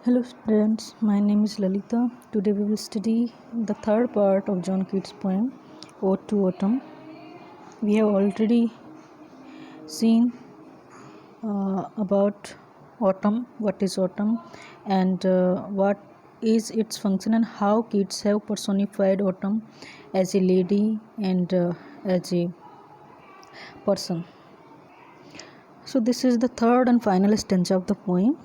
Hello students, my name is Lalita. Today we will study the third part of John Keats' poem Ode to Autumn. We have already seen about autumn, what is autumn, and what is its function, and how Keats have personified autumn as a lady and as a person. So this is the third and final stanza of the poem.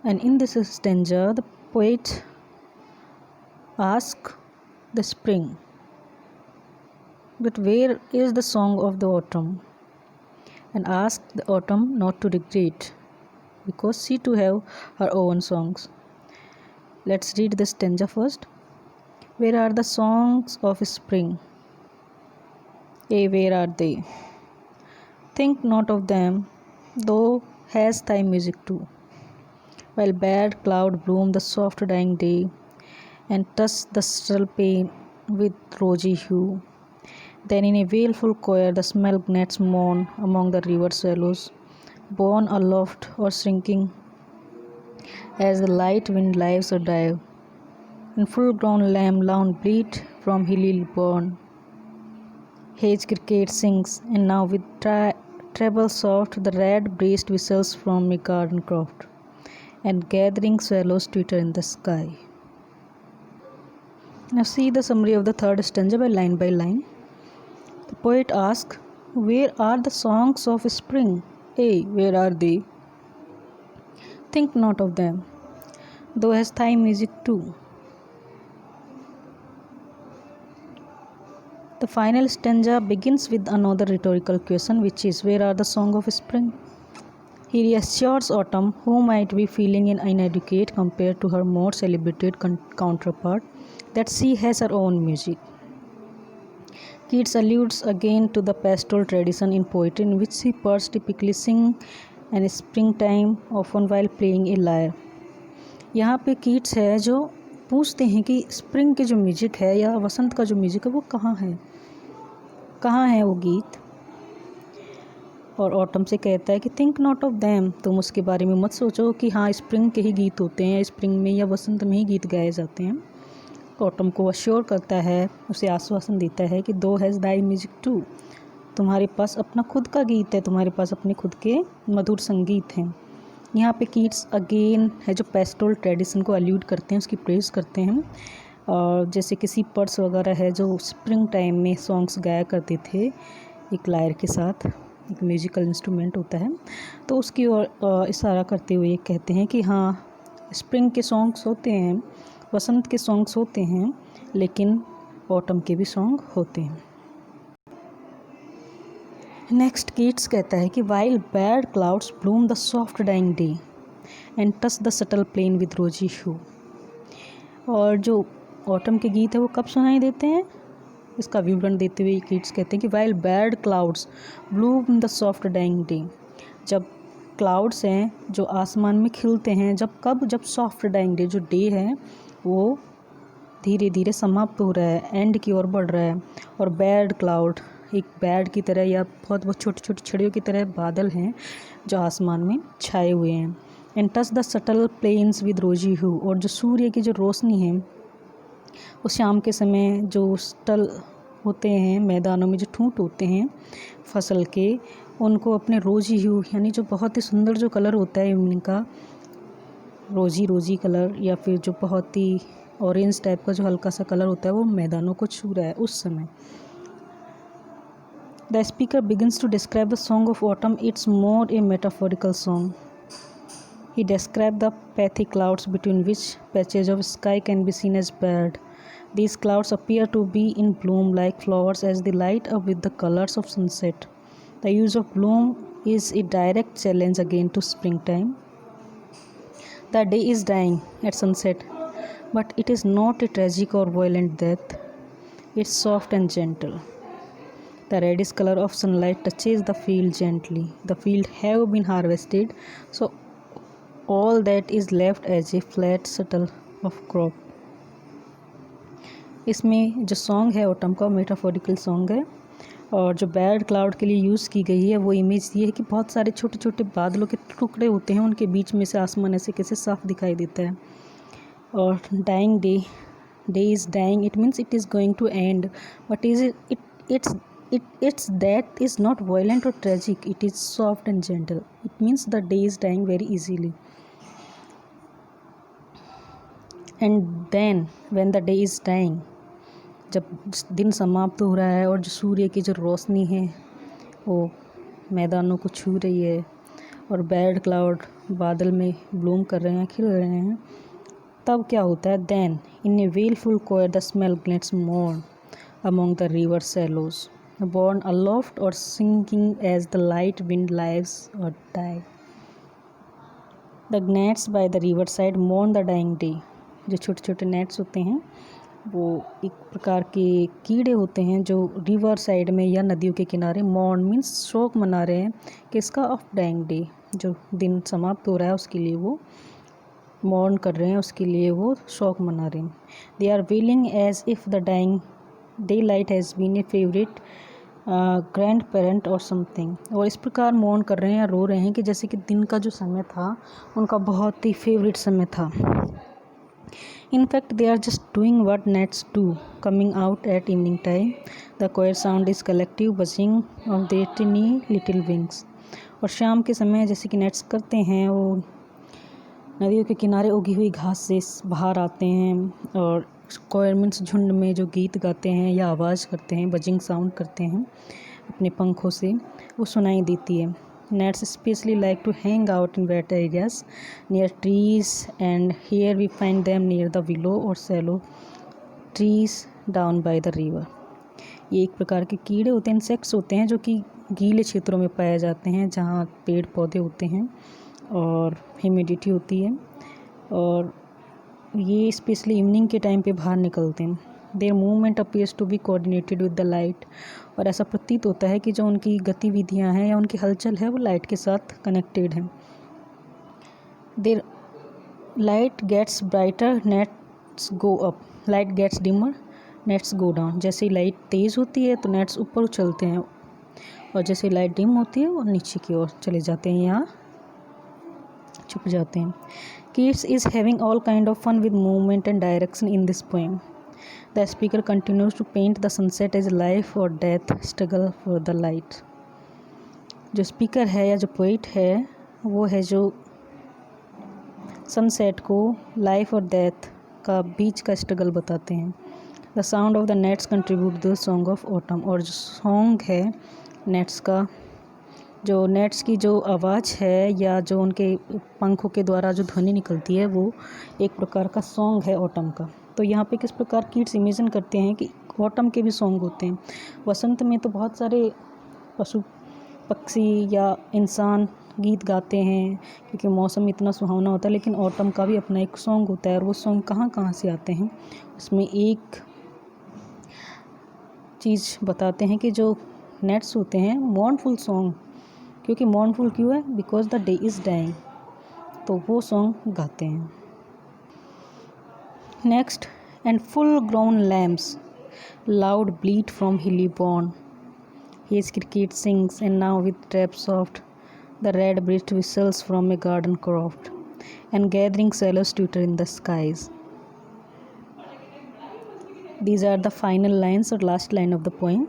And in this stanza, the poet asks the spring, but where is the song of the autumn? And asks the autumn not to regret, because she too have her own songs. Let's read the stanza first. Where are the songs of spring? Where are they? Think not of them, though has thy music too. While bad cloud bloom the soft dying day, and touch the subtle pane with rosy hue. Then in a wailful choir the smell gnats mourn among the river swallows, borne aloft or shrinking as the light wind lives or dive. In full-grown lamb loud bleat from hilly bourne. Hedge cricket sings, and now with treble soft the red-breast whistles from a garden croft, and gathering swallows twitter in the sky. Now see the summary of the third stanza by line. The poet asks, where are the songs of spring? Where are they? Think not of them, though has thy music too. The final stanza begins with another rhetorical question, which is, where are the songs of spring? He reassures autumn, who might be feeling inadequate compared to her more celebrated counterpart, that she has her own music. Keats alludes again to the pastoral tradition in poetry in which shepherds typically sing in springtime, often while playing a lyre. यहाँ पे Keats है जो पूछते हैं कि spring की जो music है या वसंत का जो म्यूजिक है वो कहाँ है वो गीत। और ऑटम से कहता है कि थिंक नॉट ऑफ देम, तुम उसके बारे में मत सोचो कि हाँ स्प्रिंग के ही गीत होते हैं, स्प्रिंग में या वसंत में ही गीत गाए जाते हैं। ऑटम को अश्योर करता है, उसे आश्वासन देता है कि दो हैज़ दाई म्यूजिक टू, तुम्हारे पास अपना खुद का गीत है, तुम्हारे पास अपने खुद के मधुर संगीत हैं। यहाँ पे कीट्स अगेन है जो पेस्टोरल ट्रेडिशन को अल्यूड करते हैं, उसकी प्रेज करते हैं। और जैसे किसी पर्स वगैरह है जो स्प्रिंग टाइम में सॉन्ग्स गाया करते थे एक लायर के साथ, एक म्यूजिकल इंस्ट्रूमेंट होता है, तो उसकी ओर इशारा करते हुए कहते हैं कि हाँ स्प्रिंग के सॉन्ग्स होते हैं, वसंत के सॉन्ग्स होते हैं, लेकिन ऑटम के भी सॉन्ग होते हैं। नेक्स्ट कीट्स कहता है कि while bad clouds bloom the soft dying day and touch the subtle plain with rosy hue. और जो ऑटम के गीत है वो कब सुनाई देते हैं, इसका विवरण देते हुए कीट्स कहते हैं कि while bad clouds bloom the soft dying day, जब क्लाउड्स हैं जो आसमान में खिलते हैं, जब सॉफ्ट डाइंग डे जो डे है वो धीरे धीरे समाप्त हो रहा है, एंड की ओर बढ़ रहा है, और बैड क्लाउड एक बैड की तरह या बहुत छोटी छोटी छड़ियों की तरह बादल हैं जो आसमान में छाए हुए हैं। And touch the subtle plains with rosy hue, और जो सूर्य की जो रोशनी है वो शाम के समय जो सटल होते हैं मैदानों में जो ठूंठ होते हैं फसल के, उनको अपने रोजी ह्यू यानी जो बहुत ही सुंदर जो कलर होता है उनका रोजी कलर, या फिर जो बहुत ही ऑरेंज टाइप का जो हल्का सा कलर होता है वो मैदानों को छू रहा है उस समय। The speaker begins to describe the song of autumn. It's more a metaphorical song. He describes the pathy clouds between which patches of sky can be seen as barred. These clouds appear to be in bloom like flowers as they light up with the colors of sunset. The use of bloom is a direct challenge again to springtime. The day is dying at sunset, but it is not a tragic or violent death. It's soft and gentle. The reddish color of sunlight touches the field gently. The field have been harvested, so all that is left as a flat shuttle of crop. इसमें जो song है autumn का metaphorical song है, और जो bad cloud के लिए use की गई है वो इमेज ये है कि बहुत सारे छोटे छोटे बादलों के टुकड़े होते हैं, उनके बीच में से आसमान ऐसे कैसे साफ दिखाई देता है। और dying day, day is dying, it means it is going to end, but is it its death is not violent or tragic, it is soft and gentle. It means the day is dying very easily. And then when the day is dying, जब दिन समाप्त हो रहा है और जो सूर्य की जो रोशनी है वो मैदानों को छू रही है और बैड क्लाउड बादल में ब्लूम कर रहे हैं, खिल रहे हैं, तब क्या होता है? Then in a wailful choir the small gnats mourn among the river shallows, borne aloft or sinking as the light wind lives or die. The gnats by the riverside mourn the dying day. जो छोटे छोटे nets होते हैं वो एक प्रकार के कीड़े होते हैं जो रिवर साइड में या नदियों के किनारे मॉर्न मीन्स शोक मना रहे हैं किसका? ऑफ डाइंग डे, जो दिन समाप्त हो रहा है उसके लिए वो मॉर्न कर रहे हैं, उसके लिए वो शोक मना रहे हैं. They are wailing as if the dying daylight has been a favorite grandparent or something. और इस प्रकार मौन कर रहे हैं या रो रहे हैं कि जैसे कि दिन का जो समय था उनका बहुत ही फेवरेट समय था. In fact they are just doing what gnats do, coming out at evening time. The choir sound is collective buzzing of their tiny little wings. और शाम के समय जैसे कि नेट्स करते हैं वो नदियों के किनारे उगी हुई घास से बाहर आते हैं और कोयर मीन्स झुंड में जो गीत गाते हैं या आवाज़ करते हैं, बजिंग साउंड करते हैं अपने पंखों से, वो सुनाई देती है. Gnats especially like to hang out in wet areas near trees and here we find them near the willow or sallow trees down by the river. ये एक प्रकार के कीड़े होते हैं, इंसेक्ट्स होते हैं जो कि गीले क्षेत्रों में पाए जाते हैं जहाँ पेड़ पौधे होते हैं और ह्यूमिडिटी होती है, और ये स्पेशली इवनिंग के टाइम पे बाहर निकलते हैं. Their movement appears to be coordinated with the light. और ऐसा प्रतीत होता है कि जो उनकी गतिविधियां हैं या उनकी हलचल है वो लाइट के साथ कनेक्टेड है. Their light gets brighter gnats go up, light gets dimmer gnats go down. जैसे ही लाइट तेज़ होती है तो नेट्स ऊपर उछलते हैं और जैसे लाइट डिम होती है वो नीचे की ओर चले जाते हैं या छुप जाते हैं. Keats is having all kind of fun with movement and direction in this poem. The speaker continues to paint the sunset as life or death struggle for the light. जो स्पीकर है या जो पोइट है वो है जो sunset को life और डेथ का बीच का स्ट्रगल बताते हैं. The sound of the nets contribute the song of autumn. और जो सॉन्ग है नेट्स का, जो नेट्स की जो आवाज़ है या जो उनके पंखों के द्वारा जो ध्वनि निकलती है वो एक प्रकार का सॉन्ग है ऑटम का. तो यहाँ पे किस प्रकार कीट्स इमेजिन करते हैं कि ऑटम के भी सॉन्ग होते हैं. वसंत में तो बहुत सारे पशु पक्षी या इंसान गीत गाते हैं क्योंकि मौसम इतना सुहावना होता है, लेकिन ऑटम का भी अपना एक सॉन्ग होता है. और वो सॉन्ग कहाँ कहाँ से आते हैं उसमें एक चीज़ बताते हैं कि जो नेट्स होते हैं मॉर्नफुल सॉन्ग, क्योंकि मॉर्नफुल क्यों है? Because the day is dying, तो वो सॉन्ग गाते हैं. Next, and full grown lambs loud bleat from hilly bourn his cricket sings, and now with trap soft the red-breast whistles from a garden croft, and gathering swallows twitter in the skies. These are the final lines or last line of the poem.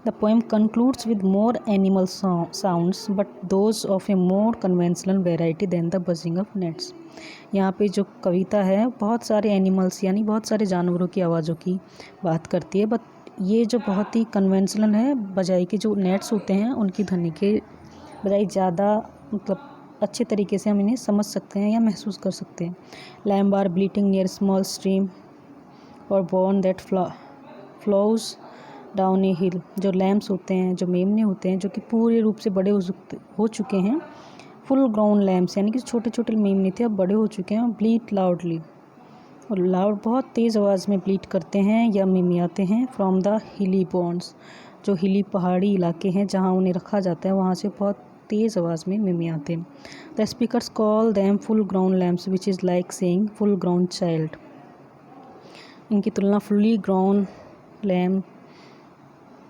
The poem concludes with more animal sounds, but those of a more conventional variety than the buzzing of nets. यहाँ पे जो कविता है बहुत सारे animals यानी बहुत सारे जानवरों की आवाज़ों की बात करती है, बट ये जो बहुत ही कन्वेंशनल है बजाई के जो नेट्स होते हैं उनकी ध्वनि के बजाय ज़्यादा मतलब अच्छे तरीके से हम इन्हें समझ सकते हैं या महसूस कर सकते हैं. Lamb are bleating near small stream or bourn that flows down a hill. जो लैम्प्स होते हैं, जो मेमने होते हैं जो कि पूरे रूप से बड़े हो चुके हैं, फुल ग्राउंड लैम्प्स यानी कि छोटे छोटे मेमने थे अब बड़े हो चुके हैं. ब्लीट लाउडली, और लाउड बहुत तेज़ आवाज़ में ब्लीट करते हैं या मिमियाते हैं. फ्रॉम द हिली बॉन्ड्स, जो हिली पहाड़ी इलाके हैं जहाँ उन्हें रखा जाता है वहाँ से बहुत तेज़ आवाज़ में मिमियाते हैं. The speakers call them full grown lamps which is like saying full ground child. इनकी तुलना फुली ग्राउंड लैम्प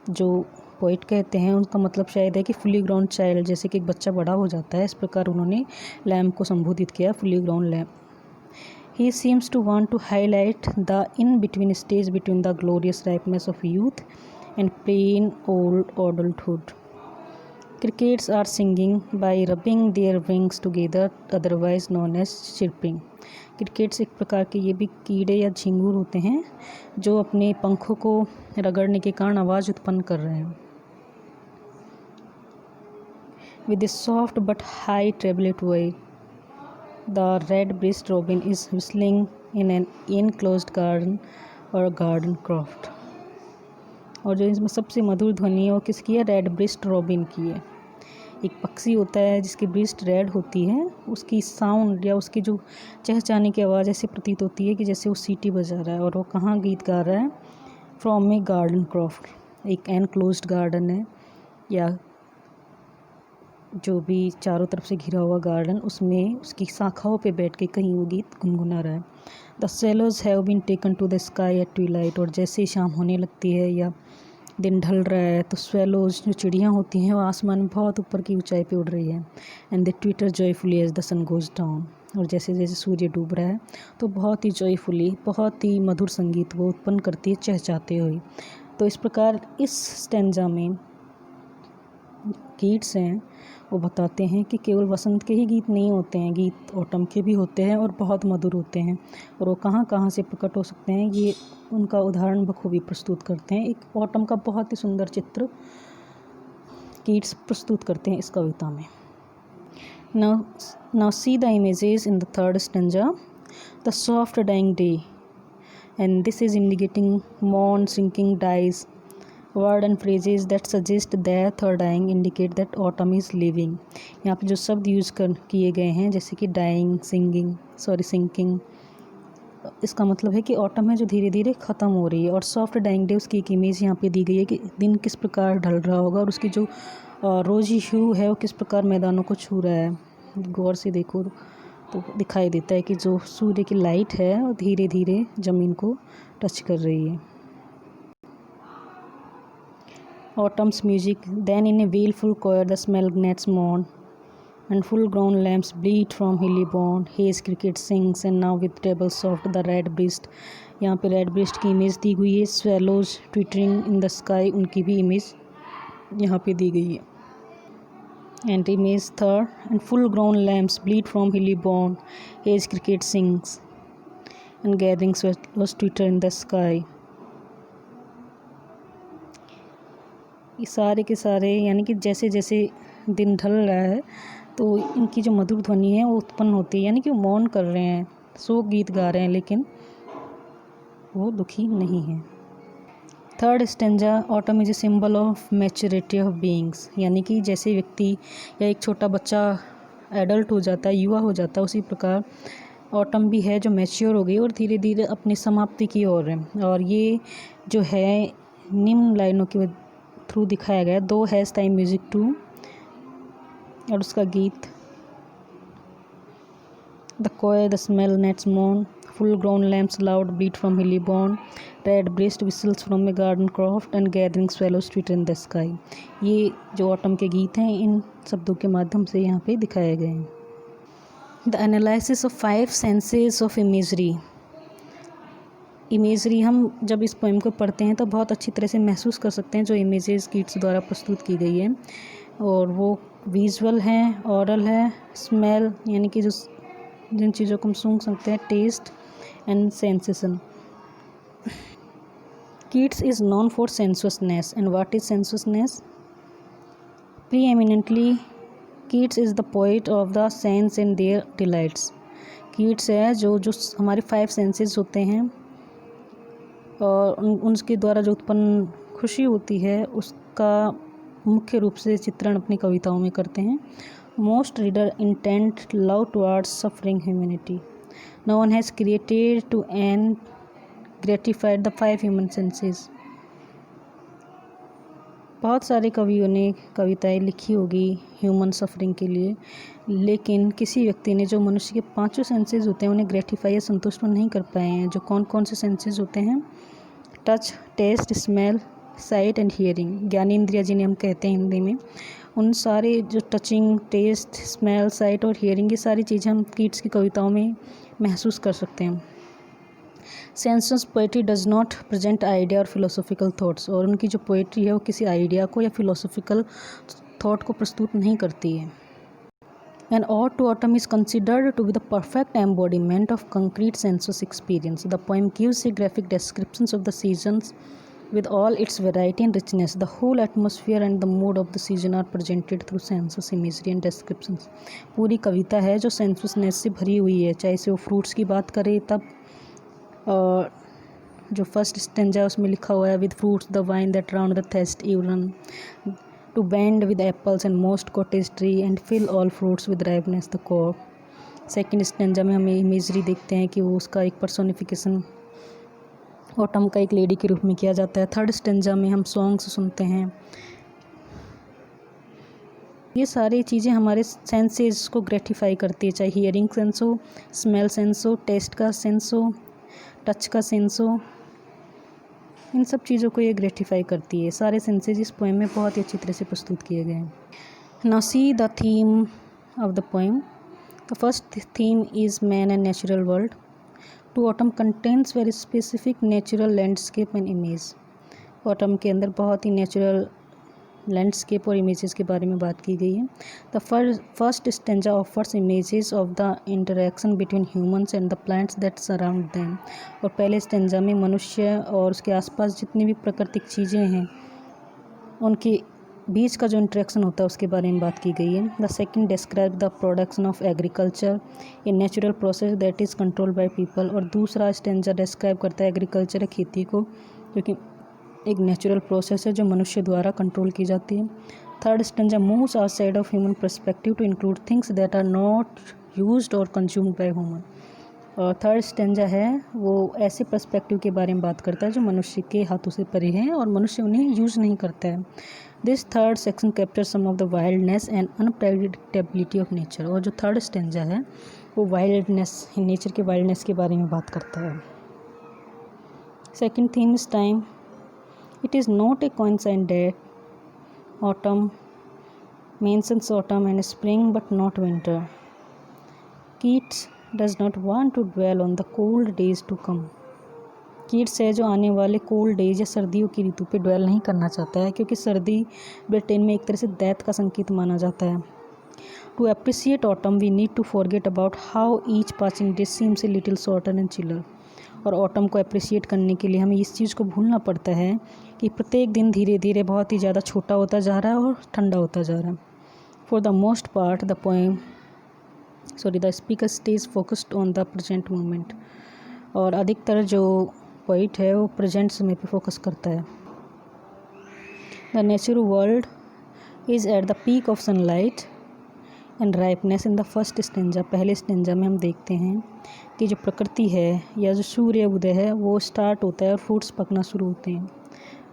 जो पोइट कहते हैं उनका मतलब शायद है कि फुली ग्राउंड चाइल्ड, जैसे कि एक बच्चा बड़ा हो जाता है, इस प्रकार उन्होंने लैम्प को संबोधित किया, fully grown lamb. He seems to want to highlight the in between stage between the glorious ripeness of youth and plain old adulthood. Crickets are singing by rubbing their wings together, otherwise known as chirping. Crickets एक प्रकार के ये भी कीड़े या झिंगुर होते हैं जो अपने पंखों को रगड़ने के कारण आवाज़ उत्पन्न कर रहे हैं। With a soft but high tribulate voice, the red-breasted robin is whistling in an enclosed garden or garden croft. और जो इसमें सबसे मधुर ध्वनि है वो किसकी है? रेड ब्रेस्ट रॉबिन की है। एक पक्षी होता है जिसकी ब्रेस्ट रेड होती है, उसकी साउंड या उसकी जो चहचहाने की आवाज़ ऐसी प्रतीत होती है कि जैसे वो सीटी बजा रहा है। और वो कहाँ गीत गा रहा है? फ्रॉम ए गार्डन क्रॉफ्ट, एक एनक्लोज्ड गार्डन है या जो भी चारों तरफ से घिरा हुआ गार्डन, उसमें उसकी शाखाओं पे बैठ के कहीं वो गीत गुनगुना रहा है। The swallows have been taken to the sky at twilight, और जैसे ही शाम होने लगती है या दिन ढल रहा है तो स्वेलोज जो चिड़ियाँ होती हैं वो आसमान में बहुत ऊपर की ऊंचाई पे उड़ रही है। And they twitter joyfully as the sun goes down, और जैसे जैसे सूर्य डूब रहा है तो बहुत ही जॉयफुली, बहुत ही मधुर संगीत वो उत्पन्न करती है चहचहाते हुए। तो इस प्रकार इस स्टेंजा में गीट्स हैं वो बताते हैं कि केवल वसंत के ही गीत नहीं होते हैं, गीत ऑटम के भी होते हैं और बहुत मधुर होते हैं। और वो कहाँ कहाँ से प्रकट हो सकते हैं ये उनका उदाहरण बखूबी प्रस्तुत करते हैं। एक ऑटम का बहुत ही सुंदर चित्र गीट्स प्रस्तुत करते हैं इस कविता में। Now see the images in the third stanza. The soft dying day, and this is indicating moon sinking dyes. Word and phrases that suggest death or dying indicate that autumn is leaving. यहाँ पे जो शब्द use किए गए हैं जैसे कि dying, sinking, इसका मतलब है कि ऑटम है जो धीरे धीरे ख़त्म हो रही है। और सॉफ्ट डाइंग डे, उसकी एक इमेज यहाँ पे दी गई है कि दिन किस प्रकार ढल रहा होगा और उसकी जो रोजी ह्यू है वो किस प्रकार मैदानों को छू रहा है। गौर से देखो तो दिखाई देता है कि जो सूर्य की लाइट है वो धीरे धीरे ज़मीन को टच कर रही है। Autumn's music, then in a wailful choir the smell gnats mourn, and full-grown lambs bleat from hilly bourne. Haze cricket sings, and now with treble soft the red-breast. यहाँ पे रेड ब्रेस्ट की image दी हुई है। Swallows twittering in the sky, उनकी भी image यहाँ पे दी गई है। And image third, and full-grown lambs bleat from hilly bourne. Haze cricket sings, and gathering swallows twitter in the sky. ये सारे के सारे यानी कि जैसे जैसे दिन ढल रहा है तो इनकी जो मधुर ध्वनि है वो उत्पन्न होती है, यानी कि वो मौन कर रहे हैं, शोक गीत गा रहे हैं, लेकिन वो दुखी नहीं है। Third stanza, autumn is a symbol of maturity of beings, यानी कि जैसे व्यक्ति या एक छोटा बच्चा एडल्ट हो जाता है, युवा हो जाता है, उसी प्रकार ऑटम भी है जो मैच्योर हो गई और धीरे धीरे अपनी समाप्ति की ओर है। और ये जो है निम्न लाइनों के थ्रू दिखाया गया। दो हैज़ टाइम म्यूजिक टू, और उसका गीत the choir the small gnats मोन, full grown lambs loud bleat from hilly bourn, red breast whistles from a garden croft and gathering swallows twitter in the sky. ये जो autumn के गीत हैं इन शब्दों के माध्यम से यहाँ पे दिखाए गए हैं। The analysis of 5 senses of imagery, हम जब इस पोएम को पढ़ते हैं तो बहुत अच्छी तरह से महसूस कर सकते हैं जो इमेजेस गीट्स द्वारा प्रस्तुत की गई है। और वो विजुअल हैं, ऑरल है, स्मेल यानी कि जो जिन चीज़ों को हम सूंघ सकते हैं, taste and sensation. Keats is known for sensuousness, and what is sensuousness? Preeminently Keats is the poet of the sense and their delights. Keats है जो हमारे 5 सेंसेस होते हैं और उनके द्वारा जो उत्पन्न खुशी होती है उसका मुख्य रूप से चित्रण अपनी कविताओं में करते हैं। Most reader intent love towards suffering humanity, no one has created to and gratified the 5 human senses. बहुत सारे कवियों ने कविताएं लिखी होगी ह्यूमन सफरिंग के लिए, लेकिन किसी व्यक्ति ने जो मनुष्य के 5 सेंसेस होते हैं उन्हें ग्रेटिफाई या संतुष्ट नहीं कर पाए हैं। जो कौन कौन से सेंसेस होते हैं? Touch, taste, smell, sight and hearing, ज्ञानेंद्रिय जिन्हें हम कहते हैं हिंदी में, उन सारे जो टचिंग, टेस्ट, स्मेल, साइट और हियरिंग, ये सारी चीज़ें हम कीट्स की कविताओं में महसूस कर सकते हैं। Census poetry does not present idea और फिलोसॉफिकल थॉट्स, और उनकी जो पोएट्री है वो किसी आइडिया को या फिलोसॉफिकल थॉट को प्रस्तुत नहीं करती है। An ode to autumn is considered to be the perfect embodiment of concrete sensuous experience. The poem gives a graphic descriptions of the seasons with all its variety and richness. The whole atmosphere and the mood of the season are presented through sensuous imagery and descriptions. पूरी कविता है जो सेंसुसनेस से भरी हुई है, चाहे से वो फ्रूट्स की बात करें तब जो फर्स्ट स्टेंजा उसमें लिखा हुआ है with fruits the wine that round the test you run to bend with apples and most cottage tree and fill all fruits with ripeness the core. Second stanza में हमें इमेजरी देखते हैं कि वो उसका एक पर्सोनिफिकेशन ऑटम का एक लेडी के रूप में किया जाता है। थर्ड स्टेंजा में हम सॉन्ग्स सुनते हैं। ये सारी चीज़ें हमारे सेंसेस को ग्रेटिफाई करती है, चाहे हियरिंग सेंस हो, स्मेल सेंस हो, टेस्ट का सेंस हो, टच का सेंस हो, इन सब चीज़ों को ये ग्रेटिफाई करती है। सारे सेंसेस इस पोएम में बहुत ही अच्छी तरह से प्रस्तुत किए गए हैं। Now see the theme of the poem. The first theme is man and natural world. To autumn contents very specific natural landscape and image. Autumn के अंदर बहुत ही नेचुरल लैंडस्केप और इमेजेस के बारे में बात की गई है। The first stanza offers images of the interaction between humans and the plants that surround them. और पहले स्टेंजा में मनुष्य और उसके आसपास जितनी भी प्राकृतिक चीज़ें हैं उनके बीच का जो इंटरेक्शन होता है उसके बारे में बात की गई है। The second describe the production of agriculture, a natural process that is controlled by people. और दूसरा स्टेंजा डिस्क्राइब करता है एग्रीकल्चर, खेती को, क्योंकि एक नेचुरल प्रोसेस है जो मनुष्य द्वारा कंट्रोल की जाती है। Third stanza moves outside of human perspective to include things that are not used or consumed by human. और थर्ड स्टेंजा है वो ऐसे पर्सपेक्टिव के बारे में बात करता है जो मनुष्य के हाथों से परे हैं और मनुष्य उन्हें यूज़ नहीं करता है। This third section capture some of the wildness and unpredictability of nature. और जो थर्ड स्टेंजा है वो वाइल्डनेस, नेचर के वाइल्डनेस के बारे में बात करता है। Second theme is time. It is not a coincidence that autumn mentions autumn and spring but not winter. Keats does not want to dwell on the cold days to come. Keats है जो आने वाले cold days या सर्दियों की ऋतु पे dwell नहीं करना चाहता है, क्योंकि सर्दी ब्रिटेन में एक तरह से डेथ का संकेत माना जाता है। To appreciate autumn we need to forget about how each passing day seems a little shorter and chiller. और ऑटम को अप्रिसिएट करने के लिए हमें इस चीज़ को भूलना पड़ता है कि प्रत्येक दिन धीरे धीरे बहुत ही ज़्यादा छोटा होता जा रहा है और ठंडा होता जा रहा है। For the most part the speaker stage focused on the present moment. और अधिकतर जो पोइट है वो प्रेजेंट समय पे फोकस करता है। The natural world is at the peak of sunlight and ripeness in the first stanza. पहले स्टेंजा में हम देखते हैं कि जो प्रकृति है या जो सूर्य उदय है वो स्टार्ट होता है और फ्रूट्स पकना शुरू होते हैं।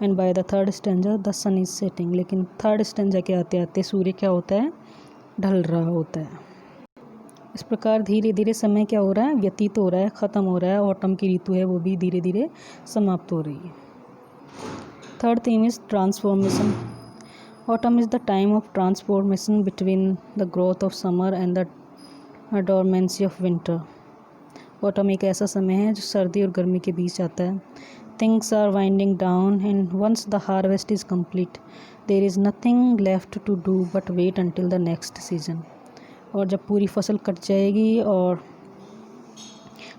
And by the third stanza the sun is setting. लेकिन थर्ड स्टेंजा के आते आते सूर्य क्या होता है, ढल रहा होता है। इस प्रकार धीरे धीरे समय क्या हो रहा है, व्यतीत हो रहा है, ख़त्म हो रहा है। ऑटम की ऋतु है वो भी धीरे धीरे समाप्त हो रही है। Third theme is transformation. Autumn is the time of transformation between the growth of summer and the dormancy of winter. Autumn एक ऐसा समय है जो सर्दी और गर्मी के बीच आता है। Things are winding down and once the harvest is complete, there is nothing left to do but wait until the next season. और जब पूरी फसल कट जाएगी और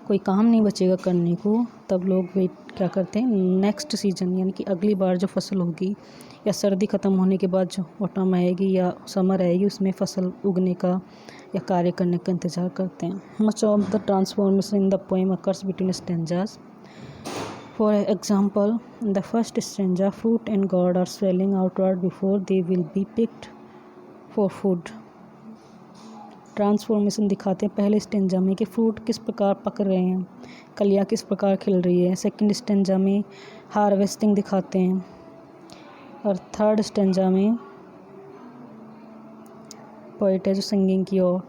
कोई काम नहीं बचेगा करने को, तब लोग वेट क्या करते हैं, नेक्स्ट सीजन, यानी कि अगली बार जो फसल होगी या सर्दी ख़त्म होने के बाद जो ऑटम आएगी या समर आएगी उसमें फसल उगने का या कार्य करने का इंतज़ार करते हैं। Much of the transformation in the poem occurs between stanzas. For example, in the first stanza fruit and gourd are swelling outward before they will be picked for food. Transformation दिखाते हैं पहले स्टेंजा में कि fruit किस प्रकार पक रहे हैं, कलियाँ किस प्रकार खिल रही है। सेकंड स्टेंजा में हार्वेस्टिंग दिखाते हैं और थर्ड स्टेंजा में पोइट है जो सिंगिंग की ओर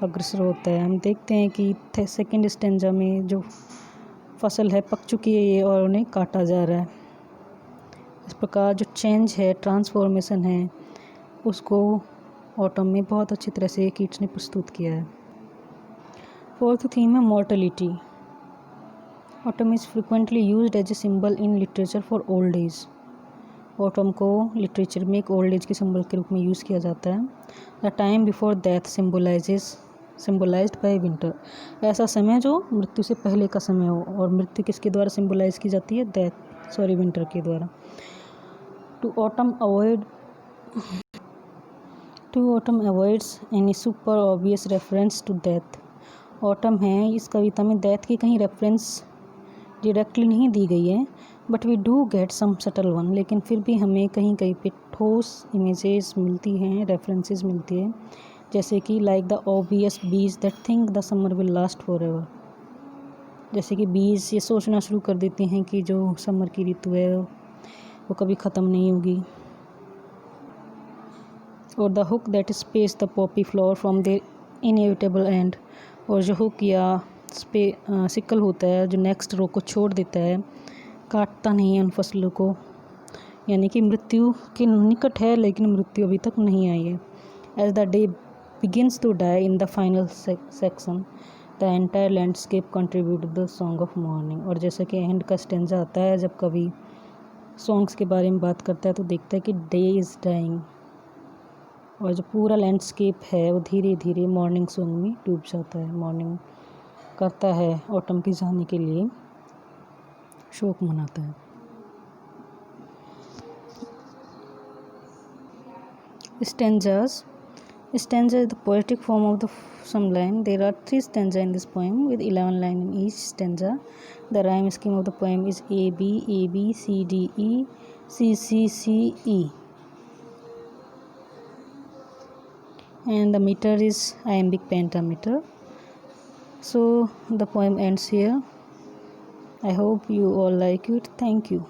अग्रसर होता है। हम देखते हैं कि सेकंड स्टेंजा में जो फसल है पक चुकी है ये और उन्हें काटा जा रहा है। इस प्रकार जो चेंज है, ट्रांसफॉर्मेशन है, उसको ऑटम में बहुत अच्छी तरह से कीट्स ने प्रस्तुत किया है। फोर्थ थीम है mortality. Autumn is frequently used as a symbol in literature for old age. Autumn को लिटरेचर में एक ओल्ड एज के सिंबल के रूप में यूज़ किया जाता है। The time before death symbolized by winter. ऐसा समय जो मृत्यु से पहले का समय हो, और मृत्यु किसके द्वारा सिम्बलाइज की जाती है? विंटर के द्वारा। To autumn avoids any super obvious reference to death. Autumn है, इस कविता में डेथ की कहीं रेफरेंस डायरेक्टली नहीं दी गई है, but we do get some subtle one. लेकिन फिर भी हमें कहीं कहीं पे ठोस इमेजेस मिलती हैं, रेफरेंसेस मिलती है, जैसे कि लाइक द ऑब्वियस बीज that think the summer will last for ever. जैसे कि बीज ये सोचना शुरू कर देते हैं कि जो समर की ऋतु है वो कभी ख़त्म नहीं होगी। और the hook that spares the poppy flower from their inevitable end. और जो हुक या सिकल होता है जो नेक्स्ट रो को छोड़ देता है, काटता नहीं है उन फसलों को, यानी कि मृत्यु के निकट है लेकिन मृत्यु अभी तक नहीं आई है। As the day begins to die in the final section the entire landscape contribute the song of mourning. और जैसे कि एंड का स्टेंजा आता है, जब कभी सॉन्ग्स के बारे में बात करता है तो देखता है कि डे इज़ डाइंग, और जो पूरा लैंडस्केप है वो धीरे धीरे मॉर्निंग सॉन्ग में डूब जाता है। मॉर्निंग करता है, ऑटम के जाने के लिए शोक मनाता है। Stanza is the poetic form of the some line. There are 3 stanzas in this poem with 11 lines in each stanza. The rhyme scheme of the poem is A B C D E C C C E, and the meter is iambic pentameter. So the poem ends here. I hope you all like it. Thank you.